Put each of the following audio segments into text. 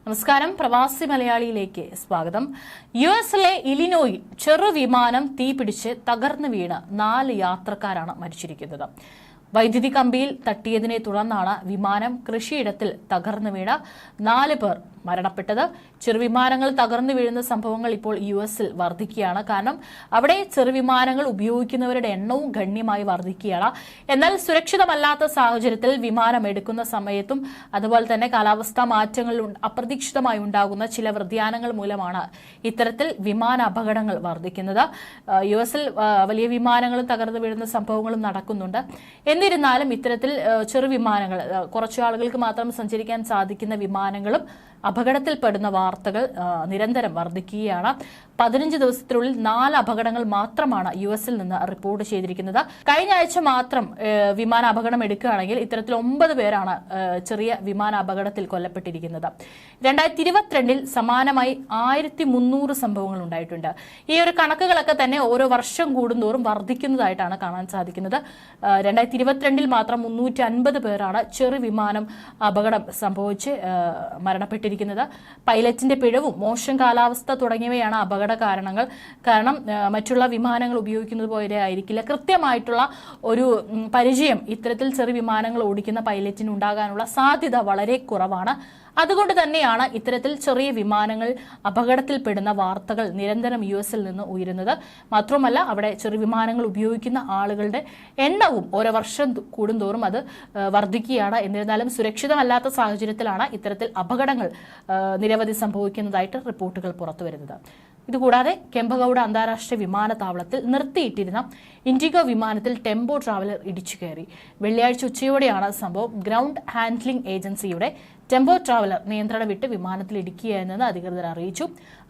നമസ്കാരം, പ്രവാസി മലയാളിയിലേക്ക് സ്വാഗതം. യുഎസിലെ ഇലിനോയിൽ ചെറുവിമാനം തീപിടിച്ച് തകർന്നു വീണ് 4 യാത്രക്കാരാണ് മരിച്ചിരിക്കുന്നത്. വൈദ്യുതി കമ്പിയിൽ തട്ടിയതിനെ തുടർന്നാണ് വിമാനം കൃഷിയിടത്തിൽ തകർന്നു വീണ് 4 പേർ മരണപ്പെട്ടത്. ചെറുവിമാനങ്ങൾ തകർന്നു വീഴുന്ന സംഭവങ്ങൾ ഇപ്പോൾ യുഎസിൽ വർദ്ധിക്കുകയാണ്. കാരണം അവിടെ ചെറുവിമാനങ്ങൾ ഉപയോഗിക്കുന്നവരുടെ എണ്ണവും ഗണ്യമായി വർദ്ധിക്കുകയാണ്. എന്നാൽ സുരക്ഷിതമല്ലാത്ത സാഹചര്യത്തിൽ വിമാനം എടുക്കുന്ന സമയത്തും അതുപോലെ തന്നെ കാലാവസ്ഥാ മാറ്റങ്ങൾ അപ്രതീക്ഷിതമായി ഉണ്ടാകുന്ന ചില വ്യതിയാനങ്ങൾ മൂലമാണ് ഇത്തരത്തിൽ വിമാന അപകടങ്ങൾ വർദ്ധിക്കുന്നത്. യുഎസിൽ വലിയ വിമാനങ്ങളും തകർന്നു വീഴുന്ന സംഭവങ്ങളും നടക്കുന്നുണ്ട്. എന്നിരുന്നാലും ഇത്തരത്തിൽ ചെറുവിമാനങ്ങൾ, കുറച്ചു ആളുകൾക്ക് മാത്രം സഞ്ചരിക്കാൻ സാധിക്കുന്ന വിമാനങ്ങളും അപകടത്തിൽപ്പെടുന്ന വാർത്തകൾ നിരന്തരം വർദ്ധിക്കുകയാണ്. 15 ദിവസത്തിനുള്ളിൽ 4 അപകടങ്ങൾ മാത്രമാണ് യുഎസിൽ നിന്ന് റിപ്പോർട്ട് ചെയ്തിരിക്കുന്നത്. കഴിഞ്ഞ ആഴ്ച മാത്രം വിമാന അപകടം എടുക്കുകയാണെങ്കിൽ ഇത്തരത്തിൽ 9 പേരാണ് ചെറിയ വിമാന അപകടത്തിൽ കൊല്ലപ്പെട്ടിരിക്കുന്നത്. 2022 സമാനമായി 1300 സംഭവങ്ങൾ ഉണ്ടായിട്ടുണ്ട്. ഈ ഒരു കണക്കുകളൊക്കെ തന്നെ ഓരോ വർഷം കൂടുന്തോറും വർദ്ധിക്കുന്നതായിട്ടാണ് കാണാൻ സാധിക്കുന്നത്. 2022 മാത്രം 350 പേരാണ് ചെറുവിമാനം അപകടം സംഭവിച്ച് മരണപ്പെട്ടിരിക്കുന്നത്. പൈലറ്റിന്റെ പിഴവും മോശം കാലാവസ്ഥ തുടങ്ങിയവയാണ് അപകട കാരണങ്ങൾ. കാരണം മറ്റുള്ള വിമാനങ്ങൾ ഉപയോഗിക്കുന്നത് പോലെ ആയിരിക്കില്ല കൃത്യമായിട്ടുള്ള ഒരു പരിചയം ഇത്തരത്തിൽ ചെറു വിമാനങ്ങൾ ഓടിക്കുന്ന പൈലറ്റിന് ഉണ്ടാകാനുള്ള സാധ്യത വളരെ കുറവാണ്. അതുകൊണ്ട് തന്നെയാണ് ഇത്തരത്തിൽ ചെറിയ വിമാനങ്ങൾ അപകടത്തിൽപ്പെടുന്ന വാർത്തകൾ നിരന്തരം യുഎസിൽ നിന്ന് ഉയരുന്നത്. മാത്രമല്ല അവിടെ ചെറു വിമാനങ്ങൾ ഉപയോഗിക്കുന്ന ആളുകളുടെ എണ്ണവും ഓരോ വർഷം കൂടുന്തോറും അത് വർദ്ധിക്കുകയാണ്. എന്നിരുന്നാലും സുരക്ഷിതമല്ലാത്ത സാഹചര്യത്തിലാണ് ഇത്തരത്തിൽ അപകടങ്ങൾ നിരവധി സംഭവിക്കുന്നതായിട്ട് റിപ്പോർട്ടുകൾ പുറത്തുവരുന്നത്. ഇതുകൂടാതെ കെമ്പഗൌഡ അന്താരാഷ്ട്ര വിമാനത്താവളത്തിൽ നിർത്തിയിട്ടിരുന്ന ഇൻഡിഗോ വിമാനത്തിൽ ടെമ്പോ ട്രാവലർ ഇടിച്ചു കയറി. വെള്ളിയാഴ്ച ഉച്ചയോടെയാണ് സംഭവം. ഗ്രൗണ്ട് ഹാൻഡ്ലിംഗ് ഏജൻസിയുടെ ടെമ്പോ ട്രാവലർ നിയന്ത്രണം വിട്ട് വിമാനത്തിൽ ഇടിക്കുകയെന്ന് അധികൃതർ അറിയിച്ചു.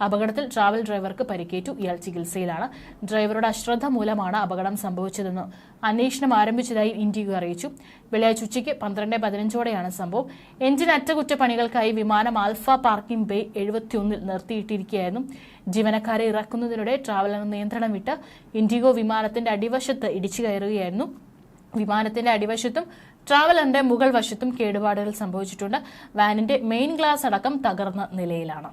അപകടത്തിൽ ട്രാവൽ ഡ്രൈവർക്ക് പരിക്കേറ്റു. ഇയാൾ ചികിത്സയിലാണ്. ഡ്രൈവറുടെ അശ്രദ്ധ മൂലമാണ് അപകടം സംഭവിച്ചതെന്ന് അന്വേഷണം ആരംഭിച്ചതായി ഇൻഡിഗോ അറിയിച്ചു. വെള്ളിയാഴ്ച ഉച്ചയ്ക്ക് 12:15 സംഭവം. എഞ്ചിൻ അറ്റകുറ്റപ്പണികൾക്കായി വിമാനം ആൽഫ പാർക്കിംഗ് ബേ 71 നിർത്തിയിട്ടിരിക്കുകയായിരുന്നു. ജീവനക്കാരെ ഇറക്കുന്നതിനിടെ ട്രാവലർ നിയന്ത്രണം വിട്ട് ഇൻഡിഗോ വിമാനത്തിന്റെ അടിവശത്ത് ഇടിച്ചു കയറുകയായിരുന്നു. വിമാനത്തിന്റെ അടിവശത്തും ട്രാവലറിന്റെ മുകൾ വശത്തും കേടുപാടുകൾ സംഭവിച്ചിട്ടുണ്ട്. വാനിന്റെ മെയിൻ ഗ്ലാസ് അടക്കം തകർന്ന നിലയിലാണ്.